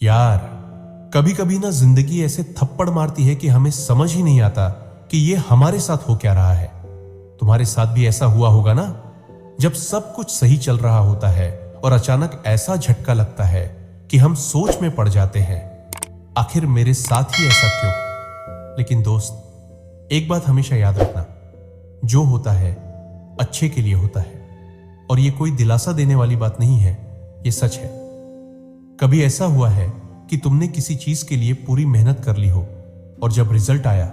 यार, कभी कभी ना जिंदगी ऐसे थप्पड़ मारती है कि हमें समझ ही नहीं आता कि ये हमारे साथ हो क्या रहा है। तुम्हारे साथ भी ऐसा हुआ होगा ना, जब सब कुछ सही चल रहा होता है और अचानक ऐसा झटका लगता है कि हम सोच में पड़ जाते हैं, आखिर मेरे साथ ही ऐसा क्यों। लेकिन दोस्त, एक बात हमेशा याद रखना, जो होता है अच्छे के लिए होता है, और ये कोई दिलासा देने वाली बात नहीं है, ये सच है। कभी ऐसा हुआ है कि तुमने किसी चीज के लिए पूरी मेहनत कर ली हो और जब रिजल्ट आया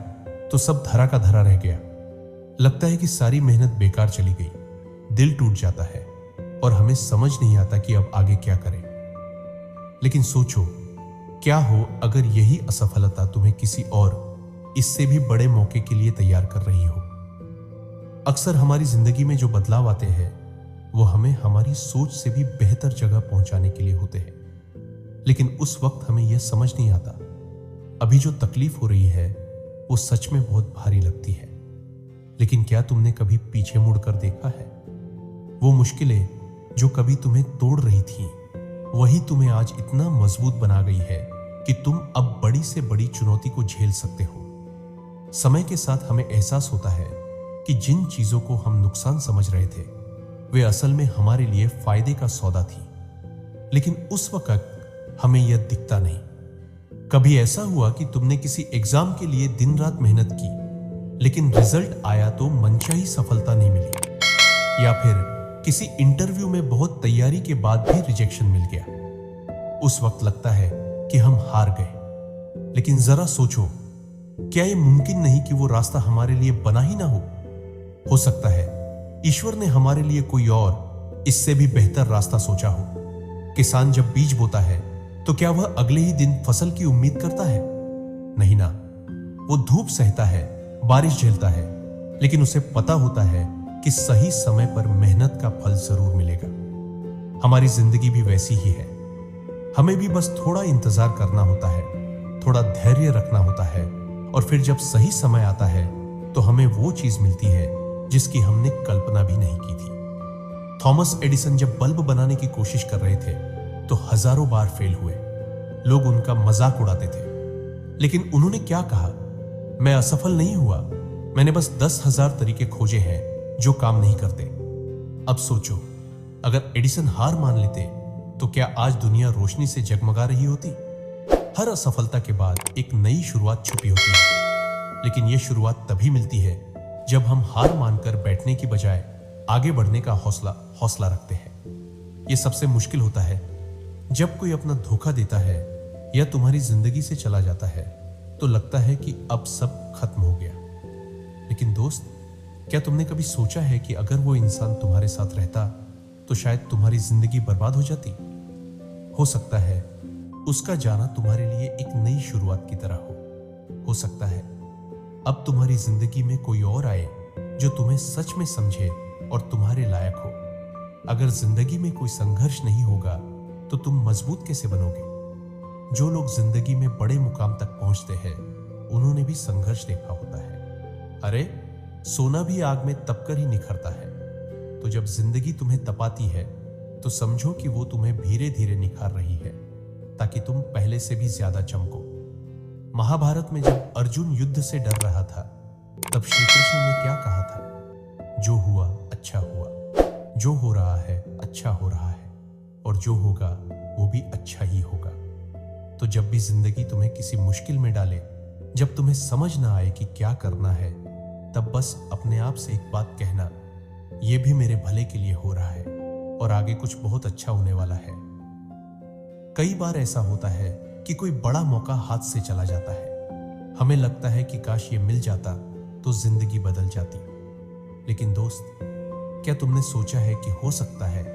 तो सब धरा का धरा रह गया। लगता है कि सारी मेहनत बेकार चली गई, दिल टूट जाता है और हमें समझ नहीं आता कि अब आगे क्या करें। लेकिन सोचो, क्या हो अगर यही असफलता तुम्हें किसी और इससे भी बड़े मौके के लिए तैयार कर रही हो। अक्सर हमारी जिंदगी में जो बदलाव आते हैं वो हमें हमारी सोच से भी बेहतर जगह पहुंचाने के लिए होते हैं, लेकिन उस वक्त हमें यह समझ नहीं आता अभी जो तकलीफ हो रही है वो सच में बहुत भारी लगती है। लेकिन क्या तुमने कभी पीछे मुड़कर देखा है? वो मुश्किलें जो कभी तुम्हें तोड़ रही थी, वही तुम्हें आज इतना मजबूत बना गई है कि तुम अब बड़ी से बड़ी चुनौती को झेल सकते हो। समय के साथ हमें एहसास होता है कि जिन चीजों को हम नुकसान समझ रहे थे वे असल में हमारे लिए फायदे का सौदा थी, लेकिन उस वक्त हमें यह दिखता नहीं। कभी ऐसा हुआ कि तुमने किसी एग्जाम के लिए दिन रात मेहनत की, लेकिन रिजल्ट आया तो मनचाही सफलता नहीं मिली, या फिर किसी इंटरव्यू में बहुत तैयारी के बाद भी रिजेक्शन मिल गया। उस वक्त लगता है कि हम हार गए, लेकिन जरा सोचो, क्या यह मुमकिन नहीं कि वो रास्ता हमारे लिए बना ही ना हो सकता है ईश्वर ने हमारे लिए कोई और इससे भी बेहतर रास्ता सोचा हो। किसान जब बीज बोता है तो क्या वह अगले ही दिन फसल की उम्मीद करता है? नहीं ना, वो धूप सहता है, बारिश झेलता है, लेकिन उसे पता होता है कि सही समय पर मेहनत का फल जरूर मिलेगा। हमारी जिंदगी भी वैसी ही है। हमें भी बस थोड़ा इंतजार करना होता है, थोड़ा धैर्य रखना होता है, और फिर जब सही समय आता है तो हमें वो चीज मिलती है जिसकी हमने कल्पना भी नहीं की थी। थॉमस एडिसन जब बल्ब बनाने की कोशिश कर रहे थे तो हजारों बार फेल हुए। लोग उनका मजाक उड़ाते थे, लेकिन उन्होंने क्या कहा? मैं असफल नहीं हुआ, मैंने बस 10,000 तरीके खोजे हैं जो काम नहीं करते। अब सोचो, अगर एडिसन हार मान लेते तो क्या आज दुनिया रोशनी से जगमगा रही होती? हर असफलता के बाद एक नई शुरुआत छुपी होती है, लेकिन यह शुरुआत तभी मिलती है जब हम हार मानकर बैठने की बजाय आगे बढ़ने का हौसला रखते हैं। यह सबसे मुश्किल होता है जब कोई अपना धोखा देता है या तुम्हारी जिंदगी से चला जाता है तो लगता है कि अब सब खत्म हो गया। लेकिन दोस्त, क्या तुमने कभी सोचा है कि अगर वो इंसान तुम्हारे साथ रहता तो शायद तुम्हारी जिंदगी बर्बाद हो जाती? हो सकता है उसका जाना तुम्हारे लिए एक नई शुरुआत की तरह हो सकता है अब तुम्हारी जिंदगी में कोई और आए जो तुम्हें सच में समझे और तुम्हारे लायक हो। अगर जिंदगी में कोई संघर्ष नहीं होगा तो तुम मजबूत कैसे बनोगे? जो लोग जिंदगी में बड़े मुकाम तक पहुंचते हैं उन्होंने भी संघर्ष देखा होता है। अरे, सोना भी आग में तपकर ही निखरता है। तो जब जिंदगी तुम्हें तपाती है तो समझो कि वो तुम्हें धीरे धीरे निखार रही है ताकि तुम पहले से भी ज्यादा चमको। महाभारत में जब अर्जुन युद्ध से डर रहा था तब श्री कृष्ण ने क्या कहा था? जो हुआ अच्छा हुआ, जो हो रहा है अच्छा हो रहा है, और जो होगा वो भी अच्छा ही होगा। तो जब भी जिंदगी तुम्हें किसी मुश्किल में डाले, जब तुम्हें समझ ना आए कि क्या करना है, तब बस अपने आप से एक बात कहना, यह भी मेरे भले के लिए हो रहा है और आगे कुछ बहुत अच्छा होने वाला है। कई बार ऐसा होता है कि कोई बड़ा मौका हाथ से चला जाता है। हमें लगता है कि काश ये मिल जाता तो जिंदगी बदल जाती। लेकिन दोस्त, क्या तुमने सोचा है कि हो सकता है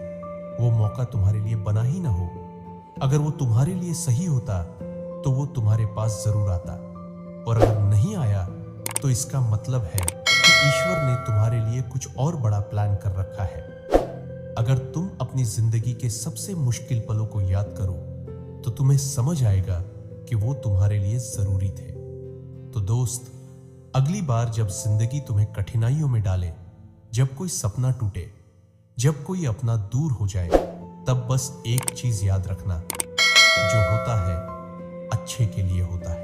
वो मौका तुम्हारे लिए बना ही ना हो? अगर वो तुम्हारे लिए सही होता तो वो तुम्हारे पास जरूर आता, और अगर नहीं आया तो इसका मतलब है कि ईश्वर ने तुम्हारे लिए कुछ और बड़ा प्लान कर रखा है। अगर तुम अपनी जिंदगी के सबसे मुश्किल पलों को याद करो तो तुम्हें समझ आएगा कि वो तुम्हारे लिए जरूरी थे। तो दोस्त, अगली बार जब जिंदगी तुम्हें कठिनाइयों में डाले, जब कोई सपना टूटे, जब कोई अपना दूर हो जाए, तब बस एक चीज याद रखना, जो होता है अच्छे के लिए होता है।